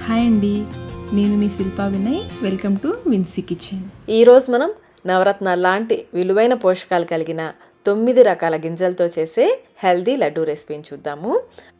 Hi అండి, నేను మీ Shilpa Vinay. Welcome to Vinsi kitchen. ఈరోజు మనం నవరత్నాలు లాంటి విలువైన పోషకాలు కలిగిన 9 రకాల గింజలతో చేసే హెల్దీ లడ్డూ రెసిపీని చూద్దాము.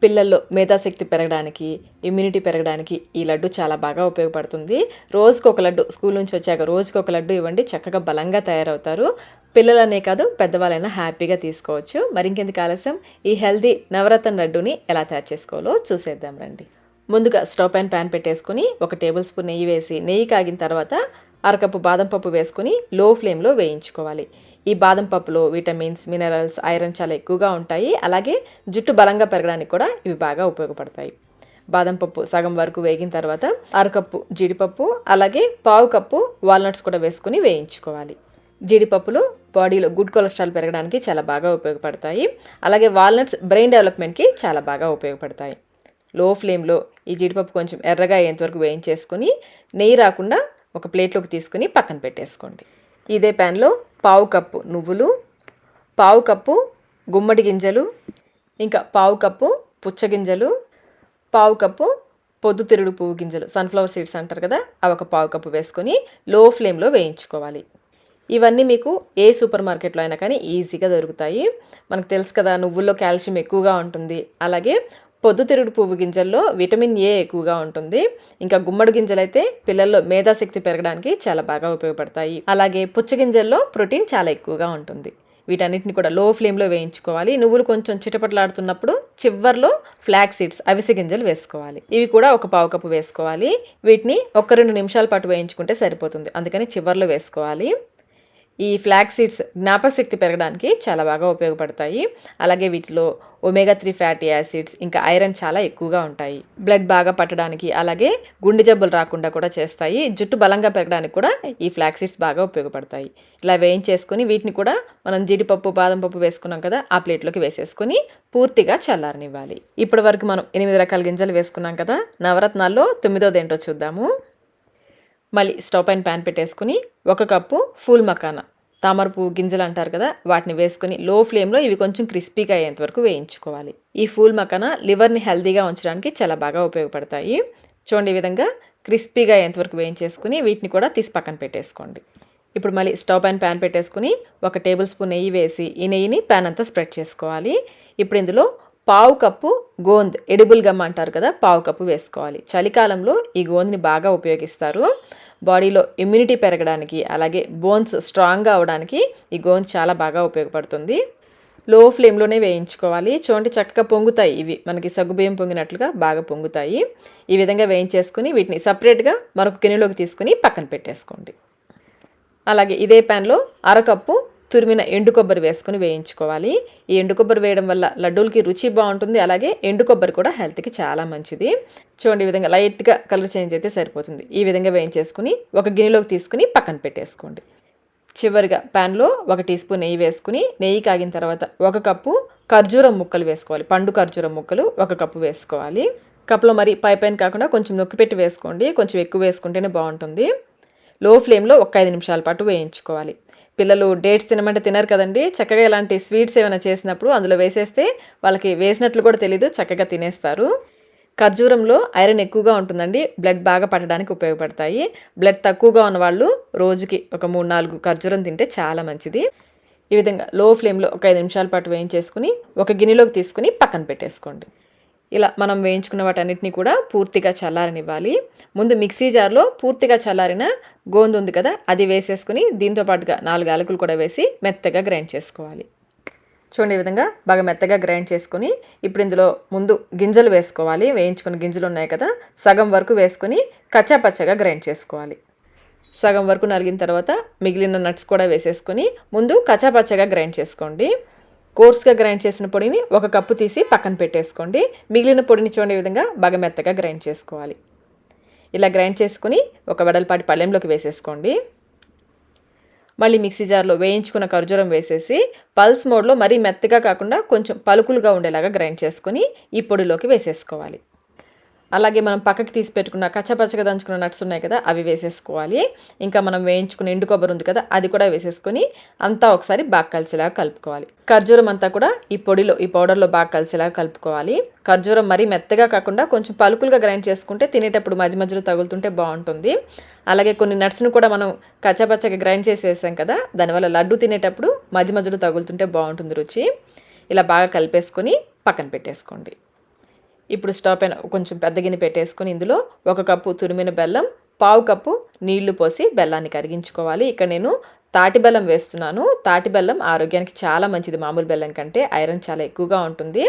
పిల్లల్లో మేధాశక్తి పెరగడానికి, ఇమ్యూనిటీ పెరగడానికి ఈ లడ్డు చాలా బాగా ఉపయోగపడుతుంది. రోజుకు ఒక లడ్డు, స్కూల్ నుంచి వచ్చాక రోజుకు ఒక లడ్డు ఇవ్వండి, చక్కగా బలంగా తయారవుతారు. పిల్లలనే కాదు పెద్దవాళ్ళైనా హ్యాపీగా తీసుకోవచ్చు. మరింకెందుకు ఆలస్యం, ఈ హెల్దీ నవరత్న లడ్డూని ఎలా తయారు చేసుకోవాలో చూసేద్దాం రండి. ముందుగా స్టవ్ పైన ప్యాన్ పెట్టేసుకుని 1 టేబుల్ స్పూన్ నెయ్యి వేసి, నెయ్యి కాగిన తర్వాత అరకప్పు బాదం పప్పు వేసుకుని లో ఫ్లేమ్లో వేయించుకోవాలి. ఈ బాదం పప్పులో విటమిన్స్, మినరల్స్, ఐరన్ చాలా ఎక్కువగా ఉంటాయి. అలాగే జుట్టు బలంగా పెరగడానికి కూడా ఇవి బాగా ఉపయోగపడతాయి. బాదం పప్పు సగం వరకు వేగిన తర్వాత అరకప్పు జీడిపప్పు, అలాగే పావు కప్పు వాల్నట్స్ కూడా వేసుకుని వేయించుకోవాలి. జీడిపప్పులు బాడీలో గుడ్ కొలెస్ట్రాల్ పెరగడానికి చాలా బాగా ఉపయోగపడతాయి. అలాగే వాల్నట్స్ బ్రెయిన్ డెవలప్మెంట్కి చాలా బాగా ఉపయోగపడతాయి. లో ఫ్లేమ్లో ఈ జీడిపప్పు కొంచెం ఎర్రగా అయ్యేంతవరకు వేయించేసుకుని నెయ్యి రాకుండా ఒక ప్లేట్లోకి తీసుకుని పక్కన పెట్టేసుకోండి. ఇదే ప్యాన్లో పావు కప్పు నువ్వులు, పావు కప్పు గుమ్మడి గింజలు, ఇంకా పావు కప్పు పుచ్చగింజలు, పావు కప్పు పొద్దుతిరుగుడు పువ్వు గింజలు, సన్ఫ్లవర్ సీడ్స్ అంటారు కదా, అవి ఒక పావు కప్పు వేసుకొని లో ఫ్లేమ్లో వేయించుకోవాలి. ఇవన్నీ మీకు ఏ సూపర్ మార్కెట్లో అయినా కానీ ఈజీగా దొరుకుతాయి. మనకు తెలుసు కదా, నువ్వుల్లో కాల్షియం ఎక్కువగా ఉంటుంది. అలాగే పొద్దుతిరుగుడు పువ్వు గింజల్లో విటమిన్ ఏ ఎక్కువగా ఉంటుంది. ఇంకా గుమ్మడి గింజలు అయితే పిల్లల్లో మేధాశక్తి పెరగడానికి చాలా బాగా ఉపయోగపడతాయి. అలాగే పుచ్చగింజల్లో ప్రోటీన్ చాలా ఎక్కువగా ఉంటుంది. వీటన్నిటిని కూడా లో ఫ్లేమ్లో వేయించుకోవాలి. నువ్వులు కొంచెం చిటపటలాడుతున్నప్పుడు చివర్లో ఫ్లాక్ సీడ్స్, అవిసె గింజలు వేసుకోవాలి. ఇవి కూడా ఒక పావు కప్పు వేసుకోవాలి. వీటిని 1-2 నిమిషాల పాటు వేయించుకుంటే సరిపోతుంది, అందుకని చివర్లో వేసుకోవాలి. ఈ ఫ్లాక్ సీడ్స్ జ్ఞాపకశక్తి పెరగడానికి చాలా బాగా ఉపయోగపడతాయి. అలాగే వీటిలో ఒమేగా 3 ఫ్యాటీ యాసిడ్స్, ఇంకా ఐరన్ చాలా ఎక్కువగా ఉంటాయి. బ్లడ్ బాగా పట్టడానికి, అలాగే గుండె జబ్బులు రాకుండా కూడా చేస్తాయి. జుట్టు బలంగా పెరగడానికి కూడా ఈ ఫ్లాక్ సీడ్స్ బాగా ఉపయోగపడతాయి. ఇలా వేయించేసుకుని వీటిని కూడా మనం జీడిపప్పు, బాదం పప్పు వేసుకున్నాం కదా, ఆ ప్లేట్లోకి వేసేసుకుని పూర్తిగా చల్లారనివ్వాలి. ఇప్పటి వరకు మనం 8 రకాల గింజలు వేసుకున్నాం కదా, నవరత్నాల్లో 9వ ఏంటో చూద్దాము. మళ్ళీ స్టవ్ పైన ప్యాన్ పెట్టేసుకుని 1 కప్పు ఫూల్ మకానా, తామర పువ్వు గింజలు అంటారు కదా, వాటిని వేసుకుని లో ఫ్లేమ్లో ఇవి కొంచెం క్రిస్పీగా అయ్యేంత వరకు వేయించుకోవాలి. ఈ ఫూల్ మకానా లివర్ని హెల్తీగా ఉంచడానికి చాలా బాగా ఉపయోగపడతాయి. చూడండి, ఈ విధంగా క్రిస్పీగా అయ్యేంత వరకు వేయించేసుకుని వీటిని కూడా తీసి పక్కన పెట్టేసుకోండి. ఇప్పుడు మళ్ళీ స్టవ్ పైన ప్యాన్ పెట్టేసుకుని 1 టేబుల్ స్పూన్ నెయ్యి వేసి, ఈ నెయ్యిని ప్యాన్ అంతా స్ప్రెడ్ చేసుకోవాలి. ఇప్పుడు ఇందులో పావు కప్పు గోంద్, ఎడిబుల్ గమ్ అంటారు కదా, పావు కప్పు వేసుకోవాలి. చలికాలంలో ఈ గోంద్ని బాగా ఉపయోగిస్తారు. బాడీలో ఇమ్యూనిటీ పెరగడానికి, అలాగే బోన్స్ స్ట్రాంగ్గా అవడానికి ఈ గోంద్ చాలా బాగా ఉపయోగపడుతుంది. లో ఫ్లేమ్లోనే వేయించుకోవాలి. చూడండి, చక్కగా పొంగుతాయి. ఇవి మనకి సగ్గుబియ్యం పొంగినట్లుగా బాగా పొంగుతాయి. ఈ విధంగా వేయించేసుకుని వీటిని సపరేట్గా మరొక గిన్నెలోకి తీసుకుని పక్కన పెట్టేసుకోండి. అలాగే ఇదే ప్యాన్లో అరకప్పు తురిమిన ఎండు కొబ్బరి వేసుకుని వేయించుకోవాలి. ఈ ఎండు కొబ్బరి వేయడం వల్ల లడ్డూలకి రుచి బాగుంటుంది. అలాగే ఎండు కొబ్బరి కూడా హెల్త్కి చాలా మంచిది. చూడండి, ఈ విధంగా లైట్గా కలర్ చేంజ్ అయితే సరిపోతుంది. ఈ విధంగా వేయించేసుకుని ఒక గిన్నెలోకి తీసుకుని పక్కన పెట్టేసుకోండి. చివరిగా ప్యాన్లో 1 టీ స్పూన్ నెయ్యి వేసుకుని, నెయ్యి కాగిన తర్వాత 1 కప్పు ఖర్జూరం ముక్కలు వేసుకోవాలి. పండు ఖర్జూరం ముక్కలు 1 కప్పు వేసుకోవాలి. కప్లో మరి పైన కాకుండా కొంచెం నొక్కి పెట్టి వేసుకోండి, కొంచెం ఎక్కువ వేసుకుంటేనే బాగుంటుంది. లో ఫ్లేమ్లో 5 నిమిషాల పాటు వేయించుకోవాలి. పిల్లలు డేట్స్ తినమంటే తినరు కదండి, చక్కగా ఇలాంటి స్వీట్స్ ఏమైనా చేసినప్పుడు అందులో వేసేస్తే వాళ్ళకి వేసినట్లు కూడా తెలీదు, చక్కగా తినేస్తారు. ఖర్జూరంలో ఐరన్ ఎక్కువగా ఉంటుందండి, బ్లడ్ బాగా పట్టడానికి ఉపయోగపడతాయి. బ్లడ్ తక్కువగా ఉన్న వాళ్ళు రోజుకి ఒక 3-4 ఖర్జూరం తింటే చాలా మంచిది. ఈ విధంగా లో ఫ్లేమ్లో 5 నిమిషాల పాటు వేయించేసుకుని ఒక గిన్నెలోకి తీసుకుని పక్కన పెట్టేసుకోండి. ఇలా మనం వేయించుకున్న వాటన్నిటిని కూడా పూర్తిగా చల్లారనివ్వాలి. ముందు మిక్సీ జార్లో పూర్తిగా చల్లారిన గోందు ఉంది కదా, అది వేసేసుకుని దీంతో పాటుగా 4 యాలకులు కూడా వేసి మెత్తగా గ్రైండ్ చేసుకోవాలి. చూడండి, ఈ విధంగా బాగా మెత్తగా గ్రైండ్ చేసుకుని ఇప్పుడు ఇందులో ముందు గింజలు వేసుకోవాలి. వేయించుకున్న గింజలు ఉన్నాయి కదా, సగం వరకు వేసుకుని కచ్చా పచ్చగా గ్రైండ్ చేసుకోవాలి. సగం వరకు నలిగిన తర్వాత మిగిలిన నట్స్ కూడా వేసేసుకుని ముందు కచ్చా పచ్చగా గ్రైండ్ చేసుకోండి. కోర్స్గా గ్రైండ్ చేసిన పొడిని 1 కప్పు తీసి పక్కన పెట్టేసుకోండి. మిగిలిన పొడిని చూడండి, ఈ విధంగా బాగా మెత్తగా గ్రైండ్ చేసుకోవాలి. ఇలా గ్రైండ్ చేసుకుని ఒక వెడల్పాటి పళ్ళెంలోకి వేసేసుకోండి. మళ్ళీ మిక్సీ జార్లో వేయించుకున్న ఖర్జూరం వేసేసి పల్స్ మోడ్లో మరీ మెత్తగా కాకుండా కొంచెం పలుకులుగా ఉండేలాగా గ్రైండ్ చేసుకుని ఈ పొడిలోకి వేసేసుకోవాలి. అలాగే మనం పక్కకి తీసి పెట్టుకున్న కచ్చపచ్చగా దంచుకున్న నట్స్ ఉన్నాయి కదా, అవి వేసేసుకోవాలి. ఇంకా మనం వేయించుకున్న ఎండు కొబ్బరి ఉంది కదా, అది కూడా వేసేసుకొని అంతా ఒకసారి బాగా కలిసేలాగా కలుపుకోవాలి. ఖర్జూరం అంతా కూడా ఈ పౌడర్లో బాగా కలిసేలాగా కలుపుకోవాలి. ఖర్జూరం మరీ మెత్తగా కాకుండా కొంచెం పలుకులుగా గ్రైండ్ చేసుకుంటే తినేటప్పుడు మధ్య మధ్యలో తగులుతుంటే బాగుంటుంది. అలాగే కొన్ని నట్స్ను కూడా మనం కచ్చపచ్చగా గ్రైండ్ చేసి వేసాం కదా, దానివల్ల లడ్డు తినేటప్పుడు మధ్య మధ్యలో తగులుతుంటే బాగుంటుంది రుచి. ఇలా బాగా కలిపేసుకొని పక్కన పెట్టేసుకోండి. ఇప్పుడు స్టవ్ పైన కొంచెం పెద్ద గిన్నె పెట్టేసుకొని ఇందులో 1 కప్పు తురిమిన బెల్లం, 1/2 కప్పు నీళ్లు పోసి బెల్లాన్ని కరిగించుకోవాలి. ఇక్కడ నేను తాటి బెల్లం వేస్తున్నాను. తాటి బెల్లం ఆరోగ్యానికి చాలా మంచిది, మామూలు బెల్లం కంటే ఐరన్ చాలా ఎక్కువగా ఉంటుంది.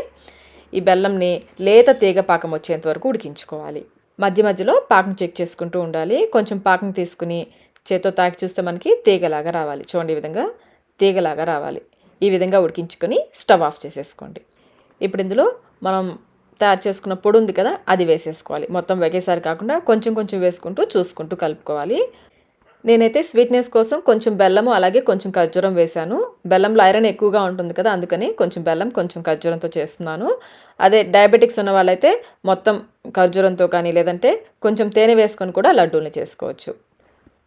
ఈ బెల్లంని లేత తీగ పాకం వచ్చేంత వరకు ఉడికించుకోవాలి. మధ్య మధ్యలో పాకం చెక్ చేసుకుంటూ ఉండాలి. కొంచెం పాకం తీసుకుని చేత్తో తాకి చూస్తే మనకి తీగలాగా రావాలి. చూడండి, ఈ విధంగా తీగలాగా రావాలి. ఈ విధంగా ఉడికించుకొని స్టవ్ ఆఫ్ చేసేసుకోండి. ఇప్పుడు ఇందులో మనం తయారు చేసుకున్న పొడి ఉంది కదా, అది వేసేసుకోవాలి. మొత్తం ఒకేసారి కాకుండా కొంచెం కొంచెం వేసుకుంటూ చూసుకుంటూ కలుపుకోవాలి. నేనైతే స్వీట్నెస్ కోసం కొంచెం బెల్లము అలాగే కొంచెం ఖర్జూరం వేశాను. బెల్లంలో ఐరన్ ఎక్కువగా ఉంటుంది కదా, అందుకని కొంచెం బెల్లం కొంచెం ఖర్జూరంతో చేస్తున్నాను. అదే డయాబెటిక్స్ ఉన్న వాళ్ళైతే మొత్తం ఖర్జూరంతో కానీ లేదంటే కొంచెం తేనె వేసుకొని కూడా లడ్డూల్ని చేసుకోవచ్చు.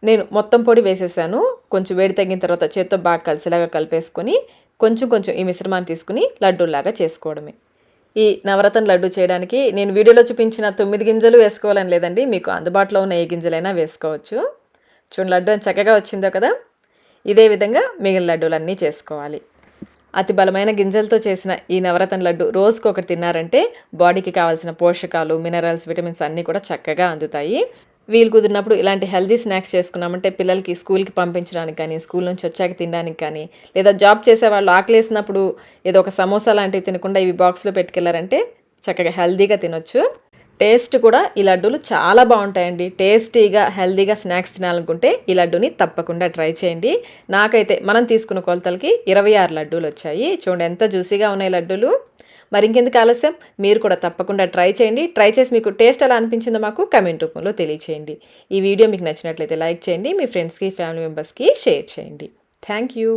నేను మొత్తం పొడి వేసేసాను. కొంచెం వేడి తగ్గిన తర్వాత చేత్తో బాగా కలిసేలాగా కలిపేసుకొని కొంచెం కొంచెం ఈ మిశ్రమాన్ని తీసుకుని లడ్డూలాగా చేసుకోవడమే. ఈ నవరత్న లడ్డు చేయడానికి నేను వీడియోలో చూపించిన 9 గింజలు వేసుకోవాలని లేదండి, మీకు అందుబాటులో ఉన్న ఏ గింజలైనా వేసుకోవచ్చు. చూడండి, లడ్డు అని చక్కగా వచ్చిందో కదా. ఇదే విధంగా మిగిలిన లడ్డూలన్నీ చేసుకోవాలి. అతి బలమైన గింజలతో చేసిన ఈ నవరత్న లడ్డు రోజుకొకటి తిన్నారంటే బాడీకి కావాల్సిన పోషకాలు, మినరల్స్, విటమిన్స్ అన్నీ కూడా చక్కగా అందుతాయి. వీలు కుదిరినప్పుడు ఇలాంటి హెల్దీ స్నాక్స్ చేసుకున్నామంటే పిల్లలకి స్కూల్కి పంపించడానికి కానీ, స్కూల్ నుంచి వచ్చాక తినడానికి కానీ, లేదా జాబ్ చేసేవాళ్ళు ఆకలేసినప్పుడు ఏదో ఒక సమోసా లాంటివి తినకుండా ఇవి బాక్స్లో పెట్టుకెళ్లారంటే చక్కగా హెల్దీగా తినొచ్చు. టేస్ట్ కూడా ఈ లడ్డూలు చాలా బాగుంటాయండి. టేస్టీగా హెల్దీగా స్నాక్స్ తినాలనుకుంటే ఈ లడ్డూని తప్పకుండా ట్రై చేయండి. నాకైతే మనం తీసుకున్న కొలతలకి 26 లడ్డూలు వచ్చాయి. చూడండి ఎంత జ్యూసీగా ఉన్నాయి లడ్డూలు. మరి ఇంకెందుకు ఆలస్యం, మీరు కూడా తప్పకుండా ట్రై చేయండి. ట్రై చేసి మీకు టేస్ట్ ఎలా అనిపించిందో మాకు కమెంట్ రూపంలో తెలియచేయండి. ఈ వీడియో మీకు నచ్చినట్లయితే లైక్ చేయండి, మీ ఫ్రెండ్స్కి, ఫ్యామిలీ మెంబర్స్కి షేర్ చేయండి. Thank you.